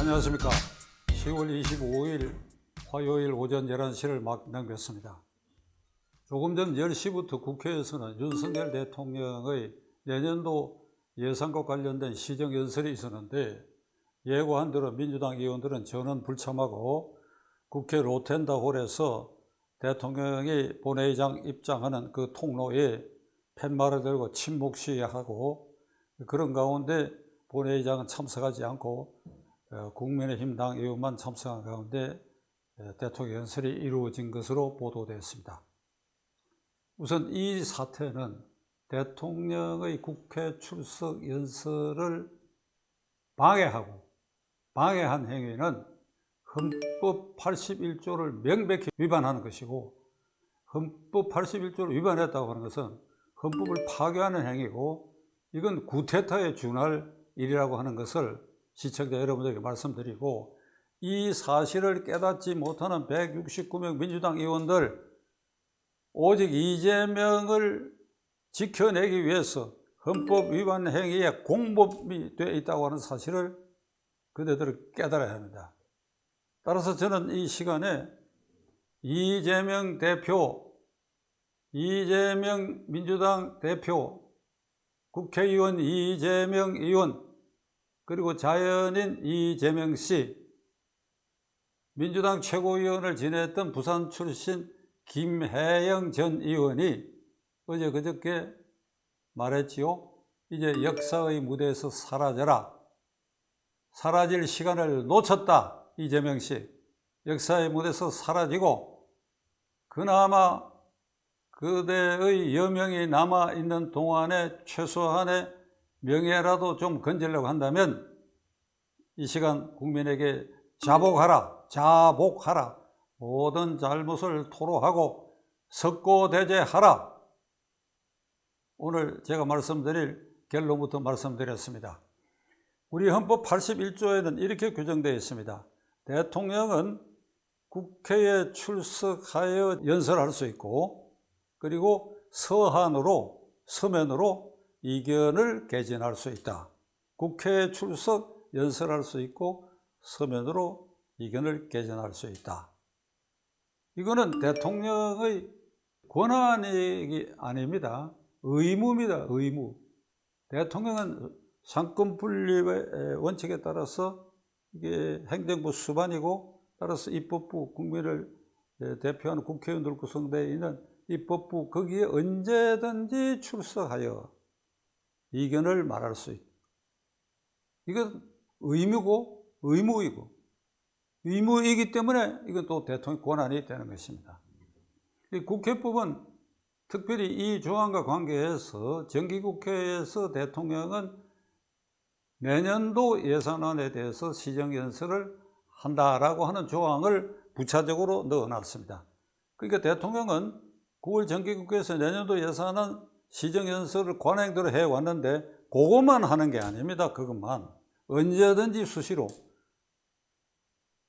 안녕하십니까. 10월 25일 화요일 오전 11시를 막 넘겼습니다. 조금 전 10시부터 국회에서는 윤석열 대통령의 내년도 예산과 관련된 시정연설이 있었는데, 예고한 대로 민주당 의원들은 전원 불참하고 국회 로텐다홀에서 대통령이 본회의장 입장하는 그 통로에 팻말을 들고 침묵 시위하고, 그런 가운데 본회의장은 참석하지 않고 국민의힘 당 의원만 참석한 가운데 대통령 연설이 이루어진 것으로 보도되었습니다. 우선 이 사태는 대통령의 국회 출석 연설을 방해한 행위는 헌법 81조를 명백히 위반하는 것이고, 헌법 81조를 위반했다고 하는 것은 헌법을 파괴하는 행위고, 이건 구테타에 준할 일이라고 하는 것을 시청자 여러분들에게 말씀드리고, 이 사실을 깨닫지 못하는 169명 민주당 의원들, 오직 이재명을 지켜내기 위해서 헌법 위반 행위에 공범이 되어 있다고 하는 사실을 그대들을 깨달아야 합니다. 따라서 저는 이 시간에 이재명 민주당 대표, 국회의원 이재명 의원, 그리고 자연인 이재명 씨, 민주당 최고위원을 지냈던 부산 출신 김혜영 전 의원이 어제 그저께 말했지요. 이제 역사의 무대에서 사라져라. 사라질 시간을 놓쳤다. 이재명 씨, 역사의 무대에서 사라지고 그나마 그대의 여명이 남아있는 동안에 최소한의 명예라도 좀 건지려고 한다면 이 시간 국민에게 자복하라. 모든 잘못을 토로하고 석고대죄하라. 오늘 제가 말씀드릴 결론부터 말씀드렸습니다. 우리 헌법 81조에는 이렇게 규정되어 있습니다. 대통령은 국회에 출석하여 연설할 수 있고, 그리고 서면으로 의견을 개진할 수 있다. 국회에 출석, 연설할 수 있고 서면으로 의견을 개진할 수 있다. 이거는 대통령의 권한이 아닙니다. 의무입니다. 의무. 대통령은 상권분립의 원칙에 따라서 이게 행정부 수반이고, 따라서 입법부, 국민을 대표하는 국회의원들 구성되어 있는 입법부, 거기에 언제든지 출석하여 의견을 말할 수 있다. 이건 의무고 의무이기 때문에 이건 또 대통령 권한이 되는 것입니다. 국회법은 특별히 이 조항과 관계해서 정기국회에서 대통령은 내년도 예산안에 대해서 시정연설을 한다라고 하는 조항을 부차적으로 넣어놨습니다. 그러니까 대통령은 9월 정기국회에서 내년도 예산안 시정연설을 관행대로 해왔는데 그것만 하는 게 아닙니다. 그것만 언제든지 수시로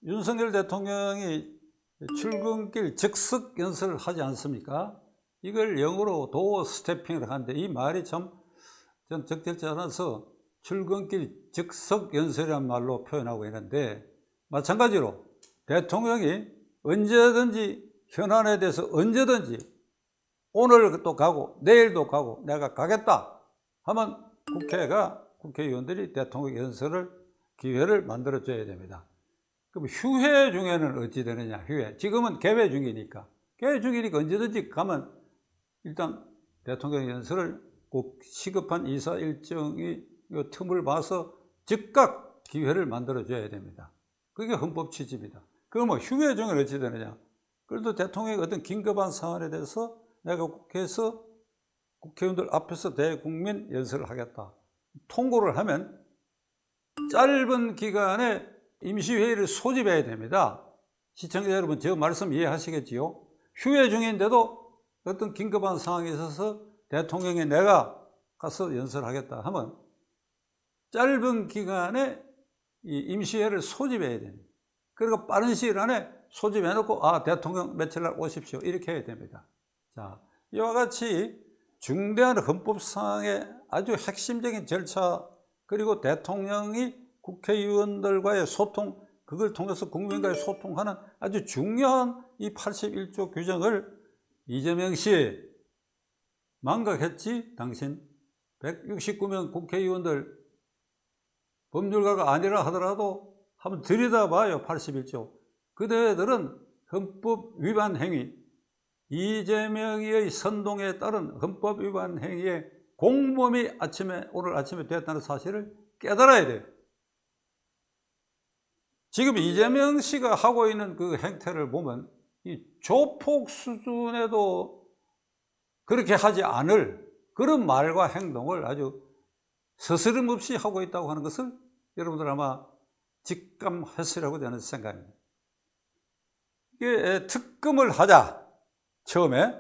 윤석열 대통령이 출근길 즉석 연설을 하지 않습니까? 이걸 영어로 도어 스태핑을 하는데 이 말이 참 적절치 않아서 출근길 즉석 연설이라는 말로 표현하고 있는데, 마찬가지로 대통령이 언제든지 현안에 대해서 언제든지 오늘도 가고 내일도 가고 내가 가겠다 하면 국회의원들이 대통령 연설을 기회를 만들어줘야 됩니다. 그럼 휴회 중에는 어찌 되느냐? 지금은 개회 중이니까 언제든지 가면 일단 대통령 연설을 꼭 시급한 이사 일정이 틈을 봐서 즉각 기회를 만들어줘야 됩니다. 그게 헌법 취지입니다. 그럼 휴회 중에는 어찌 되느냐? 그래도 대통령이 어떤 긴급한 사안에 대해서 내가 국회에서 국회의원들 앞에서 대국민 연설을 하겠다. 통고를 하면 짧은 기간에 임시회의를 소집해야 됩니다. 시청자 여러분, 저 말씀 이해하시겠지요? 휴회 중인데도 어떤 긴급한 상황에 있어서 대통령이 내가 가서 연설하겠다 하면 짧은 기간에 이 임시회의를 소집해야 됩니다. 그리고 빠른 시일 안에 소집해놓고 대통령 며칠 날 오십시오 이렇게 해야 됩니다. 자, 이와 같이 중대한 헌법상의 아주 핵심적인 절차, 그리고 대통령이 국회의원들과의 소통, 그걸 통해서 국민과의 소통하는 아주 중요한 이 81조 규정을 이재명 씨 망각했지? 당신 169명 국회의원들 법률가가 아니라 하더라도 한번 들여다봐요. 81조. 그대들은 헌법 위반 행위, 이재명의 선동에 따른 헌법 위반 행위에 공범이 오늘 아침에 됐다는 사실을 깨달아야 돼요. 지금 이재명 씨가 하고 있는 그 행태를 보면 이 조폭 수준에도 그렇게 하지 않을 그런 말과 행동을 아주 스스럼 없이 하고 있다고 하는 것을 여러분들 아마 직감했으리라고 저는 생각합니다. 이게 특검을 하자. 처음에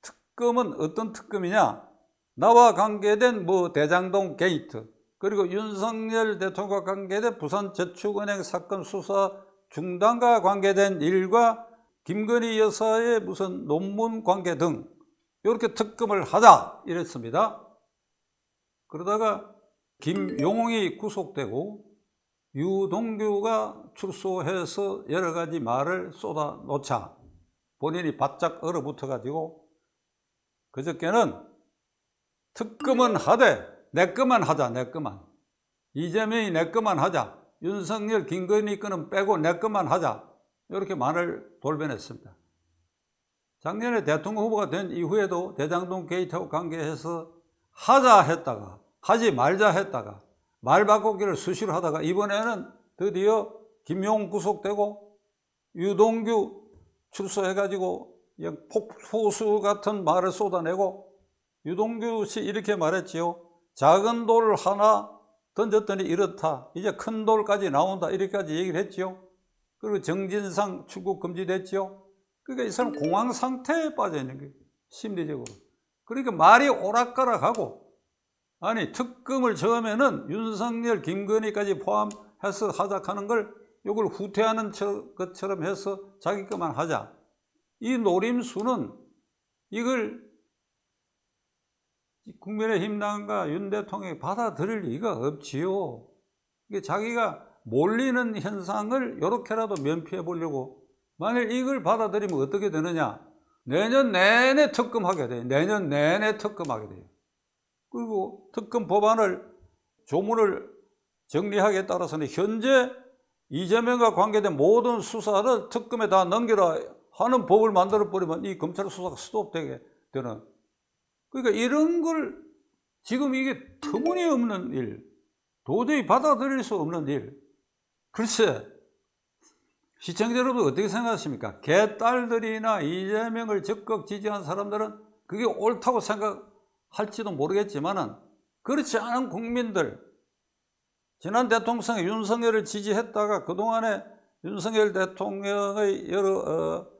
특검은 어떤 특검이냐? 나와 관계된 대장동 게이트, 그리고 윤석열 대통령과 관계된 부산저축은행 사건 수사 중단과 관계된 일과 김건희 여사의 무슨 논문 관계 등 이렇게 특검을 하자 이랬습니다. 그러다가 김용웅이 구속되고 유동규가 출소해서 여러 가지 말을 쏟아놓자 본인이 바짝 얼어붙어 가지고 그저께는 특검은 하되 내 것만 하자, 내 것만. 이재명이 내 것만 하자. 윤석열, 김건희 거는 빼고 내 것만 하자. 이렇게 말을 돌변했습니다. 작년에 대통령 후보가 된 이후에도 대장동 게이트와 관계해서 하자 했다가 하지 말자 했다가 말 바꾸기를 수시로 하다가 이번에는 드디어 김용웅 구속되고 유동규 출소해가지고 폭포수 같은 말을 쏟아내고 유동규 씨 이렇게 말했지요. 작은 돌 하나 던졌더니 이렇다. 이제 큰 돌까지 나온다. 이렇게까지 얘기를 했지요. 그리고 정진상 출국 금지됐지요. 그러니까 이 사람 공황 상태에 빠져 있는 거예요. 심리적으로. 그러니까 말이 오락가락하고 아니 특검을 처음에는 윤석열, 김건희까지 포함해서 하자하는 걸 이걸 후퇴하는 것처럼 해서 자기 것만 하자. 이 노림수는 이걸 국민의힘당과 윤 대통령이 받아들일 리가 없지요. 이게 자기가 몰리는 현상을 이렇게라도 면피해 보려고 만일 이걸 받아들이면 어떻게 되느냐? 내년 내내 특검하게 돼요. 내년 내내 특검하게 돼요. 그리고 특검 법안을 조문을 정리하기에 따라서는 현재 이재명과 관계된 모든 수사를 특검에 다 넘기라 하는 법을 만들어버리면 이 검찰 수사가 스톱되게 되는. 그러니까 이런 걸 지금 이게 터무니없는 일, 도저히 받아들일 수 없는 일. 글쎄, 시청자 여러분 어떻게 생각하십니까? 개딸들이나 이재명을 적극 지지한 사람들은 그게 옳다고 생각할지도 모르겠지만은 그렇지 않은 국민들, 지난 대통령 선거 윤석열을 지지했다가 그동안에 윤석열 대통령의 여러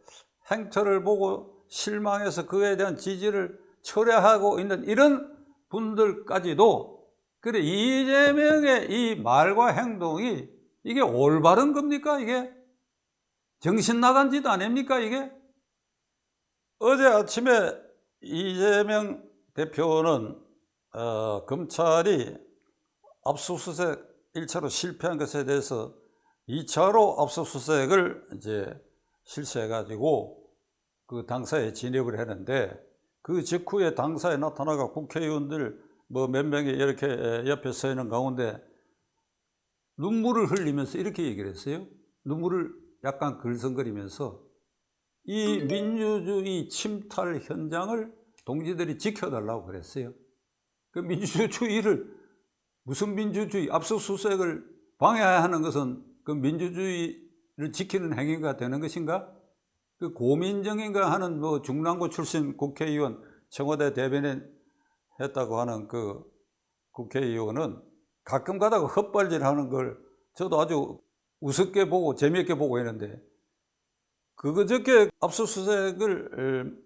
행태를 보고 실망해서 그에 대한 지지를 철회하고 있는 이런 분들까지도 그래 이재명의 이 말과 행동이 이게 올바른 겁니까? 이게 정신 나간 짓 아닙니까? 이게 어제 아침에 이재명 대표는 검찰이 압수수색 1차로 실패한 것에 대해서 2차로 압수수색을 이제 실시해 가지고 그 당사에 진입을 했는데 그 직후에 당사에 나타나가 국회의원들 몇 명이 이렇게 옆에 서 있는 가운데 눈물을 흘리면서 이렇게 얘기를 했어요. 눈물을 약간 글썽거리면서 이 민주주의 침탈 현장을 동지들이 지켜달라고 그랬어요. 그 민주주의를 무슨 민주주의, 압수수색을 방해하는 것은 그 민주주의를 지키는 행위가 되는 것인가? 그 고민정인가 하는 중랑구 출신 국회의원 청와대 대변인 했다고 하는 그 국회의원은 가끔 가다가 헛발질하는 걸 저도 아주 우습게 보고 재미있게 보고 있는데 그저께 압수수색을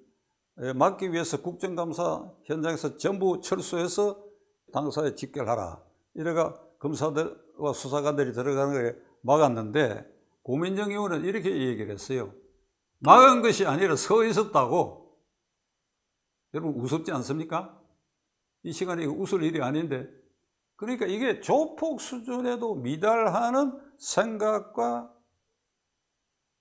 막기 위해서 국정감사 현장에서 전부 철수해서 당사에 직결하라 이래가 검사들과 수사관들이 들어가는 걸 막았는데 고민정 의원은 이렇게 얘기를 했어요. 막은 것이 아니라 서 있었다고. 여러분 우습지 않습니까? 이 시간에 웃을 일이 아닌데 그러니까 이게 조폭 수준에도 미달하는 생각과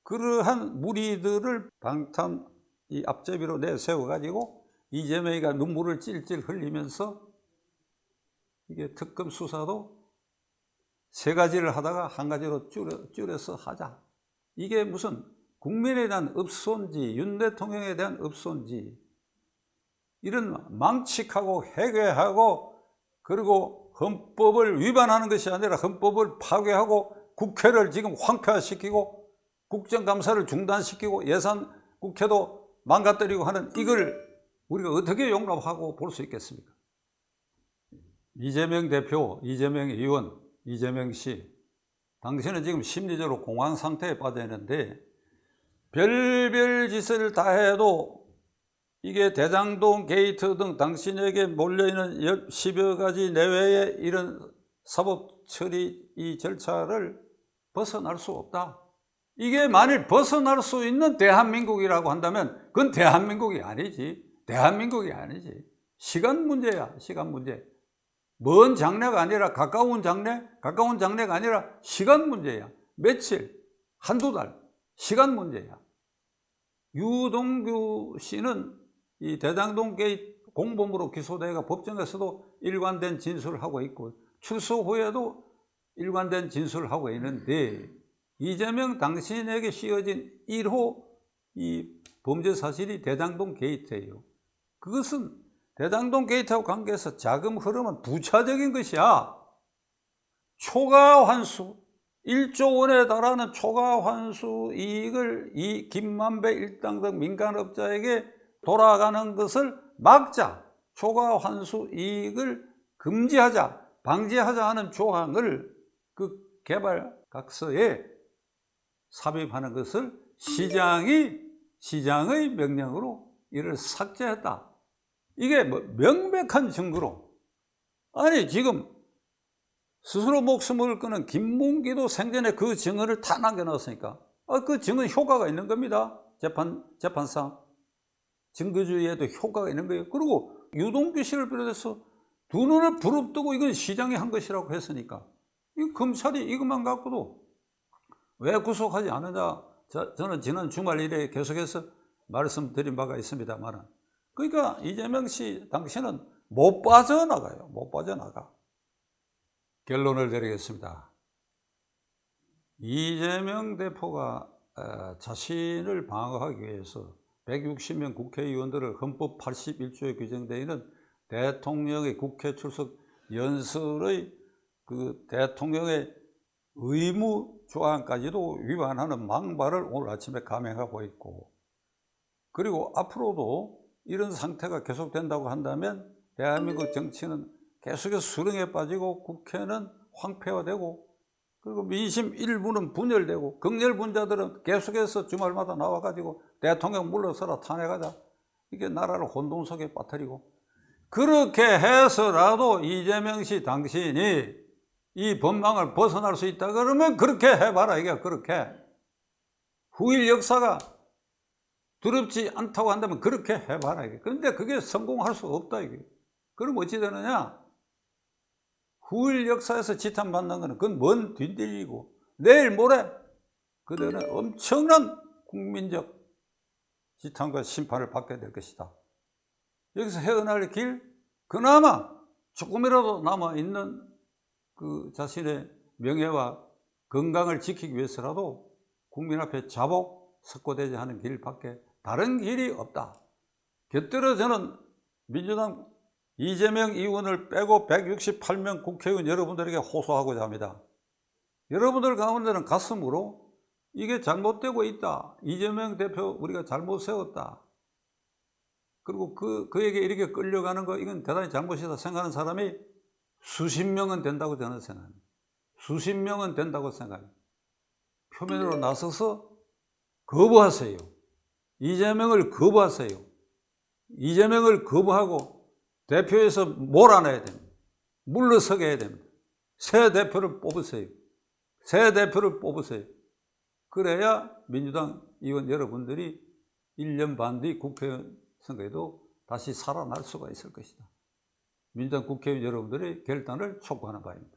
그러한 무리들을 방탄 이 앞제비로 내세워가지고 이재명이가 눈물을 찔찔 흘리면서 이게 특검 수사도 세 가지를 하다가 한 가지로 줄여서 하자. 이게 무슨 국민에 대한 업손지, 윤 대통령에 대한 업손지, 이런 망측하고 해괴하고 그리고 헌법을 위반하는 것이 아니라 헌법을 파괴하고 국회를 지금 황폐화시키고 국정감사를 중단시키고 예산 국회도 망가뜨리고 하는 이걸 우리가 어떻게 용납하고 볼 수 있겠습니까? 이재명 대표, 이재명 의원, 이재명 씨, 당신은 지금 심리적으로 공황 상태에 빠져 있는데 별별 짓을 다 해도 이게 대장동 게이트 등 당신에게 몰려있는 10여 가지 내외의 이런 사법 처리 이 절차를 벗어날 수 없다. 이게 만일 벗어날 수 있는 대한민국이라고 한다면 그건 대한민국이 아니지. 대한민국이 아니지. 시간 문제야, 시간 문제. 먼 장래가 아니라 가까운 장래가 아니라 시간 문제야. 며칠, 한두 달, 시간 문제야. 유동규 씨는 이 대장동 게이트 공범으로 기소되어 법정에서도 일관된 진술을 하고 있고 출소 후에도 일관된 진술을 하고 있는데 이재명 당신에게 씌워진 1호 이 범죄 사실이 대장동 게이트예요. 그것은 대장동 게이트하고 관계해서 자금 흐름은 부차적인 것이야. 초과 환수, 1조 원에 달하는 초과 환수 이익을 이 김만배 일당 등 민간업자에게 돌아가는 것을 막자, 초과 환수 이익을 금지하자, 방지하자 하는 조항을 그 개발각서에 삽입하는 것을 시장의 명령으로 이를 삭제했다. 이게 뭐 명백한 증거로, 아니 지금 스스로 목숨을 끊은 김문기도 생전에 그 증언을 다 남겨놨으니까 그 증언 효과가 있는 겁니다. 재판상 증거주의에도 효과가 있는 거예요. 그리고 유동규 씨를 비롯해서 두 눈을 부릅뜨고 이건 시장이 한 것이라고 했으니까 이 검찰이 이것만 갖고도 왜 구속하지 않느냐, 저는 지난 주말 일에 계속해서 말씀드린 바가 있습니다만, 그러니까 이재명 씨 당신은 못 빠져나가요. 못 빠져나가. 결론을 내리겠습니다. 이재명 대표가 자신을 방어하기 위해서 160명 국회의원들을 헌법 81조에 규정되어 있는 대통령의 국회 출석 연설의 그 대통령의 의무 조항까지도 위반하는 망발을 오늘 아침에 감행하고 있고, 그리고 앞으로도 이런 상태가 계속된다고 한다면 대한민국 정치는 계속해서 수렁에 빠지고 국회는 황폐화되고 그리고 민심 일부는 분열되고 극렬분자들은 계속해서 주말마다 나와가지고 대통령 물러서라 탄핵하자, 이게 나라를 혼돈 속에 빠뜨리고, 그렇게 해서라도 이재명 씨 당신이 이 법망을 벗어날 수 있다 그러면 그렇게 해봐라. 이게 그렇게 후일 역사가 두렵지 않다고 한다면 그렇게 해봐라. 이게. 그런데 그게 성공할 수 없다. 이게. 그럼 어찌 되느냐? 후일 역사에서 지탄받는 것은 그건 먼 뒷일이고 내일 모레 그들은 엄청난 국민적 지탄과 심판을 받게 될 것이다. 여기서 헤어날 길, 그나마 조금이라도 남아있는 그 자신의 명예와 건강을 지키기 위해서라도 국민 앞에 자복, 석고대죄하는 길밖에 다른 길이 없다. 곁들여 저는 민주당 이재명 의원을 빼고 168명 국회의원 여러분들에게 호소하고자 합니다. 여러분들 가운데는 가슴으로 이게 잘못되고 있다, 이재명 대표 우리가 잘못 세웠다, 그리고 그에게 이렇게 끌려가는 거 이건 대단히 잘못이다 생각하는 사람이 수십 명은 된다고 저는 생각합니다. 수십 명은 된다고 생각합니다. 표면으로 나서서 거부하세요. 이재명을 거부하세요. 이재명을 거부하고 대표에서 몰아내야 됩니다. 물러서게 해야 됩니다. 새 대표를 뽑으세요. 새 대표를 뽑으세요. 그래야 민주당 의원 여러분들이 1년 반 뒤 국회의원 선거에도 다시 살아날 수가 있을 것이다. 민주당 국회의원 여러분들의 결단을 촉구하는 바입니다.